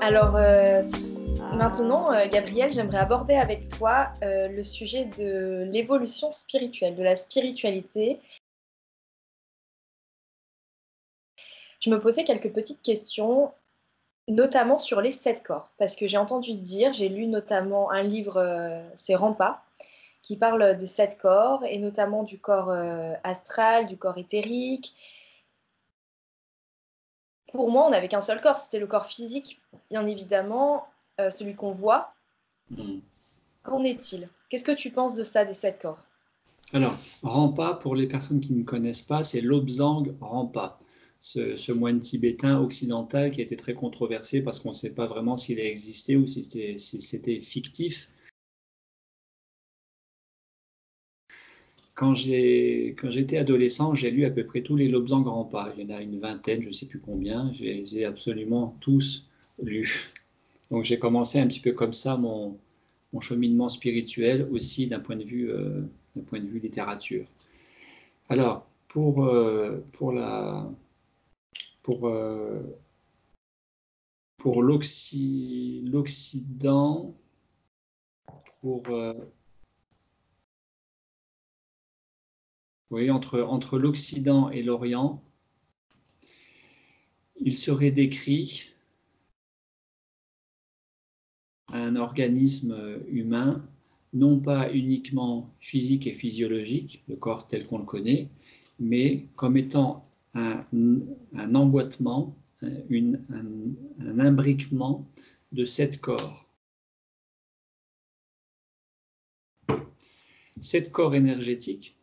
Alors maintenant, Gabriel, j'aimerais aborder avec toi le sujet de l'évolution spirituelle, de la spiritualité. Je me posais quelques petites questions, notamment sur les 7 corps, parce que j'ai entendu dire, j'ai lu notamment un livre, c'est Rampa, qui parle des 7 corps, et notamment du corps astral, du corps éthérique. Pour moi, on n'avait qu'un seul corps, c'était le corps physique, bien évidemment, celui qu'on voit. Qu'en est-il? Qu'est-ce que tu penses de ça, des 7 corps? Alors, Rampa, pour les personnes qui ne connaissent pas, c'est Lobsang Rampa, ce moine tibétain occidental qui a été très controversé parce qu'on ne sait pas vraiment s'il a existé ou si c'était fictif. Quand j'étais adolescent, j'ai lu à peu près tous les Lobsang Rampa. Il y en a une vingtaine, je ne sais plus combien. Je les ai absolument tous lus. Donc j'ai commencé un petit peu comme ça mon cheminement spirituel aussi d'un point de vue littérature. Alors, pour l'Occident, oui, entre l'Occident et l'Orient, il serait décrit un organisme humain, non pas uniquement physique et physiologique, le corps tel qu'on le connaît, mais comme étant un emboîtement, un imbriquement de 7 corps. 7 corps énergétiques,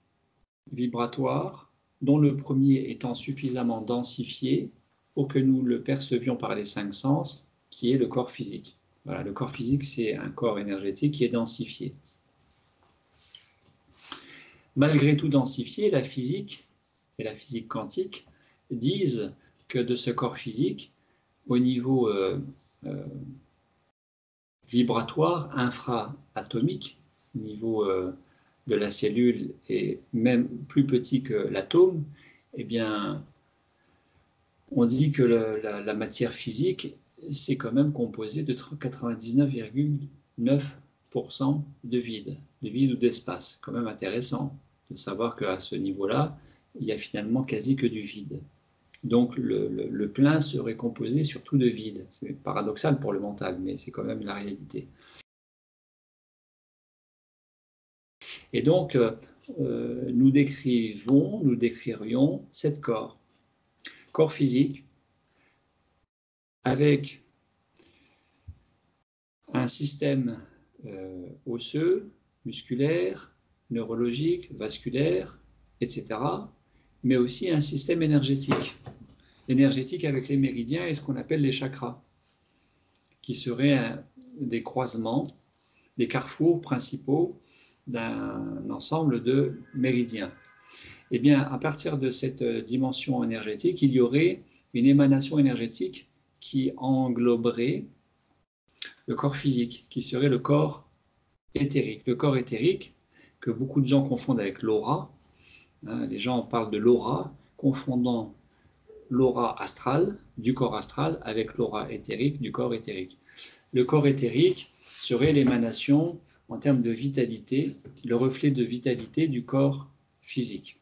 vibratoires, dont le premier étant suffisamment densifié pour que nous le percevions par les 5 sens, qui est le corps physique. Voilà, le corps physique, c'est un corps énergétique qui est densifié. Malgré tout densifié, la physique et la physique quantique disent que de ce corps physique, au niveau vibratoire, infra-atomique, au niveau de la cellule et même plus petit que l'atome, eh bien, on dit que la matière physique, c'est quand même composé de 99,9% de vide ou d'espace. Quand même intéressant de savoir qu'à ce niveau-là, il n'y a finalement quasi que du vide. Donc le plein serait composé surtout de vide. C'est paradoxal pour le mental, mais c'est quand même la réalité. Et donc, nous décririons 7 corps. Corps physique, avec un système osseux, musculaire, neurologique, vasculaire, etc., mais aussi un système énergétique. Énergétique avec les méridiens et ce qu'on appelle les chakras, qui seraient des croisements, des carrefours principaux d'un ensemble de méridiens. Eh bien, à partir de cette dimension énergétique, il y aurait une émanation énergétique qui engloberait le corps physique, qui serait le corps éthérique. Le corps éthérique, que beaucoup de gens confondent avec l'aura. Les gens parlent de l'aura, confondant l'aura astrale, du corps astral, avec l'aura éthérique, du corps éthérique. Le corps éthérique serait l'émanation, en termes de vitalité, le reflet de vitalité du corps physique.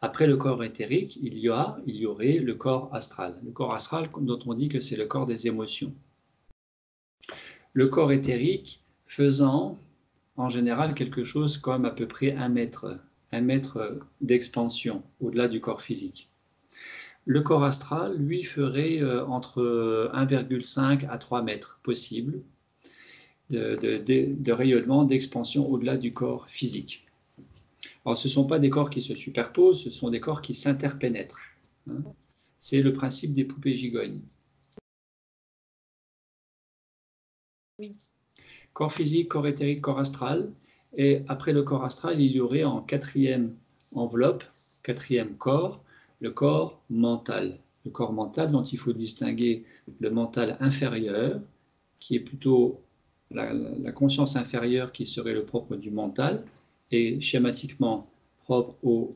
Après le corps éthérique, il y aurait le corps astral. Le corps astral dont on dit que c'est le corps des émotions. Le corps éthérique faisant en général quelque chose comme à peu près 1 mètre d'expansion au-delà du corps physique. Le corps astral, lui, ferait entre 1,5 à 3 mètres possible de rayonnement, d'expansion au-delà du corps physique. Alors, ce ne sont pas des corps qui se superposent, ce sont des corps qui s'interpénètrent. C'est le principe des poupées gigognes. Oui. Corps physique, corps éthérique, corps astral. Et après le corps astral, il y aurait en 4e enveloppe, 4e corps, le corps mental. Le corps mental dont il faut distinguer le mental inférieur, qui est plutôt la conscience inférieure qui serait le propre du mental, et schématiquement propre au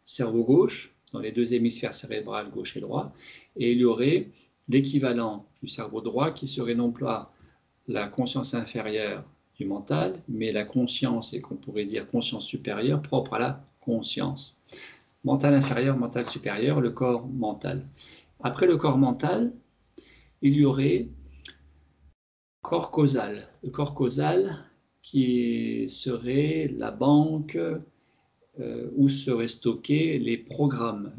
cerveau gauche, dans les 2 hémisphères cérébrales, gauche et droit. Et il y aurait l'équivalent du cerveau droit qui serait non pas la conscience inférieure du mental, mais la conscience, et qu'on pourrait dire conscience supérieure, propre à la conscience. Mental inférieur, mental supérieur, le corps mental. Après le corps mental, il y aurait corps causal. Le corps causal qui serait la banque où seraient stockés les programmes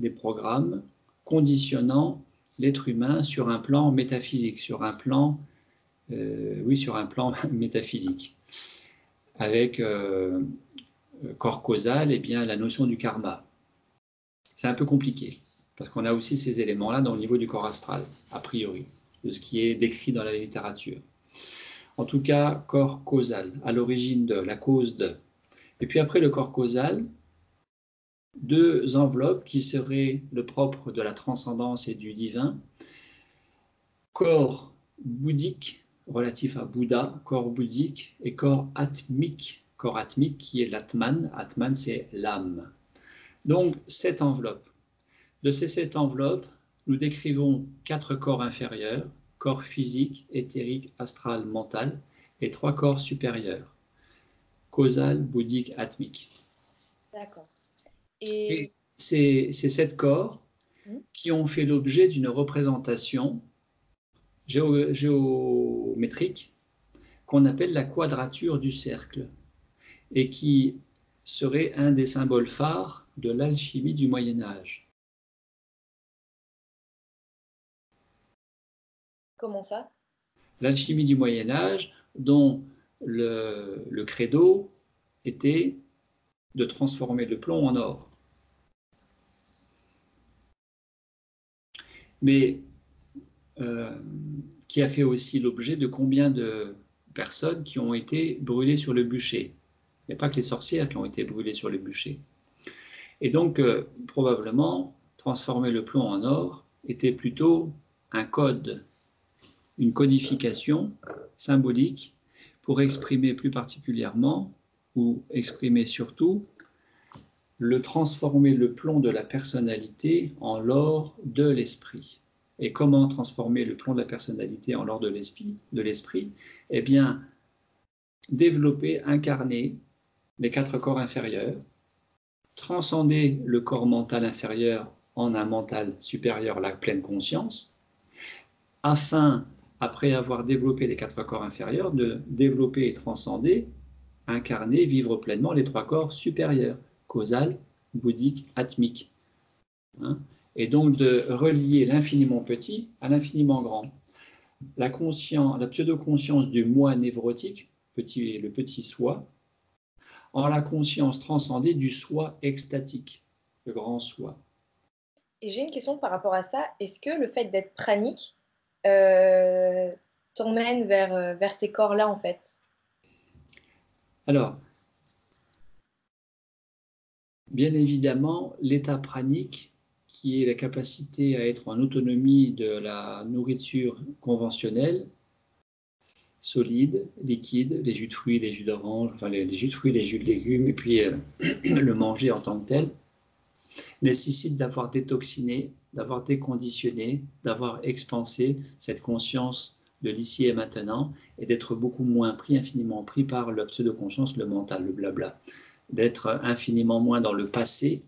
conditionnant l'être humain sur un plan métaphysique, sur un plan métaphysique. Avec corps causal, eh bien, la notion du karma. C'est un peu compliqué, parce qu'on a aussi ces éléments-là dans le niveau du corps astral, a priori, de ce qui est décrit dans la littérature. En tout cas, corps causal, à l'origine de, la cause de. Et puis après le corps causal, deux enveloppes qui seraient le propre de la transcendance et du divin. Corps bouddhique, relatif à Bouddha, corps bouddhique, et corps atmique qui est l'Atman. Atman, c'est l'âme. Donc, cette enveloppe. De ces 7 enveloppes, nous décrivons 4 corps inférieurs, corps physique, éthérique, astral, mental, et 3 corps supérieurs, causal, bouddhique, atmique. D'accord. Et ces 7 corps qui ont fait l'objet d'une représentation géométrique qu'on appelle la quadrature du cercle et qui serait un des symboles phares de l'alchimie du Moyen-Âge. Comment ça? L'alchimie du Moyen-Âge, dont le credo était de transformer le plomb en or. Mais qui a fait aussi l'objet de combien de personnes qui ont été brûlées sur le bûcher. Il n'y a pas que les sorcières qui ont été brûlées sur le bûcher. Et donc, probablement, transformer le plomb en or était plutôt un code, une codification symbolique pour exprimer plus particulièrement, ou exprimer surtout, le transformer le plomb de la personnalité en l'or de l'esprit. Et comment transformer le plomb de la personnalité en l'or de l'esprit? Eh bien, développer, incarner les 4 corps inférieurs, transcender le corps mental inférieur en un mental supérieur, la pleine conscience, afin, après avoir développé les 4 corps inférieurs, de développer et transcender, incarner, vivre pleinement les 3 corps supérieurs, causal, bouddhique, atmique. Et donc de relier l'infiniment petit à l'infiniment grand. La pseudo-conscience du moi névrotique, le petit soi, en la conscience transcendée du soi extatique, le grand soi. Et j'ai une question par rapport à ça. Est-ce que le fait d'être pranique t'emmène vers ces corps-là, en fait? Alors, bien évidemment, l'état pranique, qui est la capacité à être en autonomie de la nourriture conventionnelle, solide, liquide, les jus de fruits, les jus d'orange, enfin les jus de fruits, les jus de légumes, et puis le manger en tant que tel, nécessite d'avoir détoxiné, d'avoir déconditionné, d'avoir expansé cette conscience de l'ici et maintenant, et d'être beaucoup moins pris, infiniment pris par la pseudo-conscience, le mental, le blabla, d'être infiniment moins dans le passé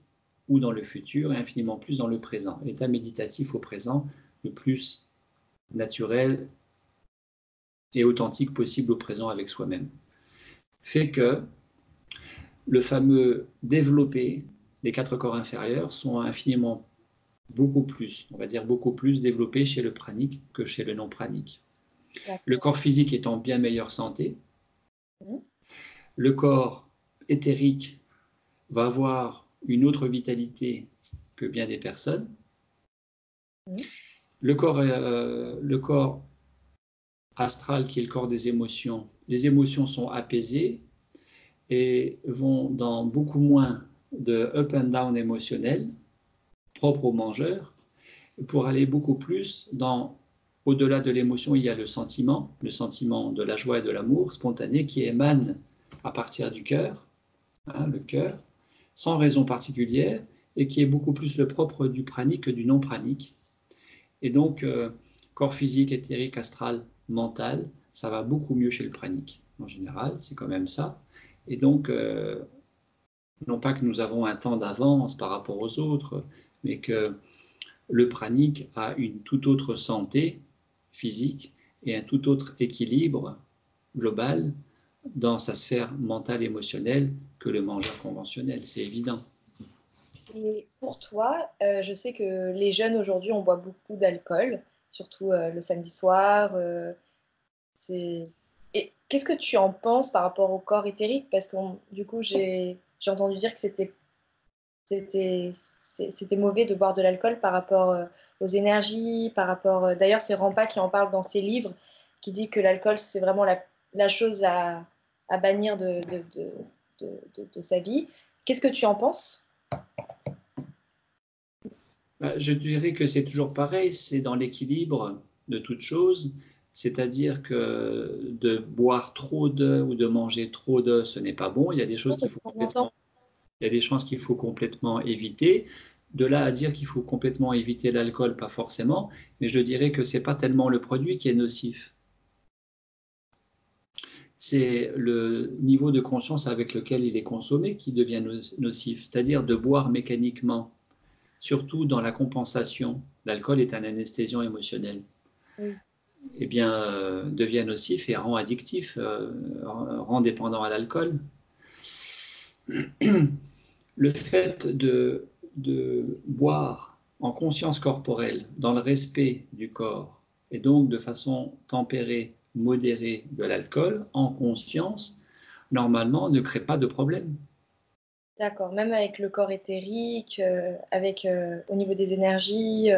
ou dans le futur, et infiniment plus dans le présent. L'état méditatif au présent, le plus naturel et authentique possible au présent avec soi-même, fait que le fameux développé des 4 corps inférieurs sont infiniment beaucoup plus, on va dire beaucoup plus développés chez le pranique que chez le non-pranique. Le corps physique est en bien meilleure santé. Le corps éthérique va avoir une autre vitalité que bien des personnes. Le corps astral, qui est le corps des émotions, les émotions sont apaisées et vont dans beaucoup moins de up and down émotionnel, propre aux mangeurs, pour aller beaucoup plus dans, au-delà de l'émotion, il y a le sentiment de la joie et de l'amour spontané qui émane à partir du cœur, le cœur, sans raison particulière, et qui est beaucoup plus le propre du pranique que du non-pranique. Et donc, corps physique, éthérique, astral, mental, ça va beaucoup mieux chez le pranique. En général, c'est quand même ça. Et donc, non pas que nous avons un temps d'avance par rapport aux autres, mais que le pranique a une toute autre santé physique et un tout autre équilibre global dans sa sphère mentale émotionnelle que le mangeur conventionnel, c'est évident. Et pour toi, je sais que les jeunes aujourd'hui, on boit beaucoup d'alcool, surtout le samedi soir. C'est... Et qu'est-ce que tu en penses par rapport au corps éthérique? Parce que du coup, j'ai entendu dire que c'était mauvais de boire de l'alcool par rapport aux énergies, par rapport... D'ailleurs, c'est Rampa qui en parle dans ses livres, qui dit que l'alcool, c'est vraiment la chose à bannir de sa vie. Qu'est-ce que tu en penses? Je dirais que c'est toujours pareil, c'est dans l'équilibre de toute chose, c'est-à-dire que de boire trop d'œufs ou de manger trop d'œufs, ce n'est pas bon. Il y a des choses qu'il faut complètement éviter. De là à dire qu'il faut complètement éviter l'alcool, pas forcément, mais je dirais que ce n'est pas tellement le produit qui est nocif. C'est le niveau de conscience avec lequel il est consommé qui devient nocif, c'est-à-dire de boire mécaniquement, surtout dans la compensation. L'alcool est un anesthésiant émotionnel. Oui. Eh bien, devient nocif et rend addictif, rend dépendant à l'alcool. Le fait de boire en conscience corporelle, dans le respect du corps, et donc de façon tempérée, modérée de l'alcool, en conscience, normalement, ne crée pas de problème. D'accord, même avec le corps éthérique, au niveau des énergies.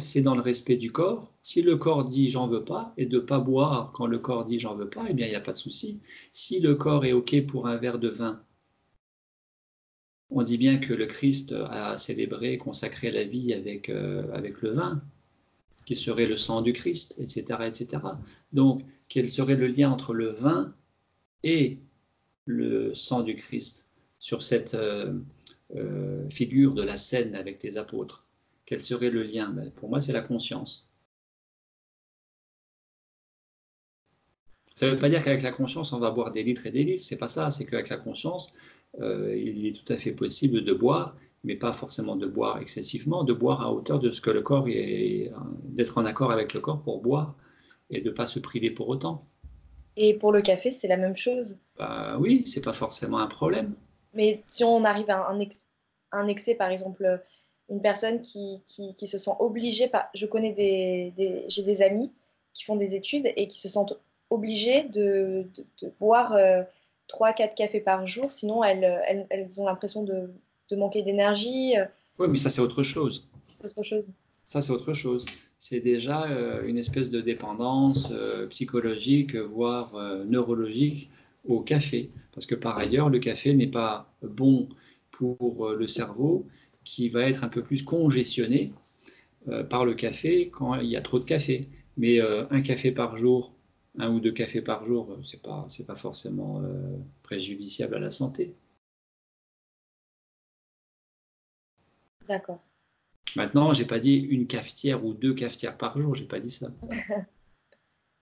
C'est dans le respect du corps. Si le corps dit j'en veux pas, et de ne pas boire quand le corps dit j'en veux pas, eh bien il n'y a pas de souci. Si le corps est OK pour un verre de vin, on dit bien que le Christ a célébré, consacré la vie avec le vin, qui serait le sang du Christ, etc., etc. Donc, quel serait le lien entre le vin et le sang du Christ sur cette figure de la scène avec les apôtres? Quel serait le lien? Pour moi, c'est la conscience. Ça ne veut pas dire qu'avec la conscience, on va boire des litres et des litres. C'est pas ça. C'est qu'avec la conscience, il est tout à fait possible de boire, mais pas forcément de boire excessivement, de boire à hauteur de ce que le corps est, d'être en accord avec le corps pour boire et de ne pas se priver pour autant. Et pour le café, c'est la même chose. Oui, c'est pas forcément un problème. Mais si on arrive à un excès, par exemple, une personne qui se sent obligée, je connais j'ai des amis qui font des études et qui se sentent obligés de boire 3-4 cafés par jour, sinon elles ont l'impression de manquer d'énergie. Oui, mais ça, c'est autre chose. Autre chose. Ça, c'est autre chose. C'est déjà une espèce de dépendance psychologique, voire neurologique au café. Parce que par ailleurs, le café n'est pas bon pour le cerveau, qui va être un peu plus congestionné par le café quand il y a trop de café. Mais un café par jour, 1 ou 2 cafés par jour, c'est pas forcément préjudiciable à la santé. D'accord. Maintenant, j'ai pas dit une cafetière ou 2 cafetières par jour, j'ai pas dit ça.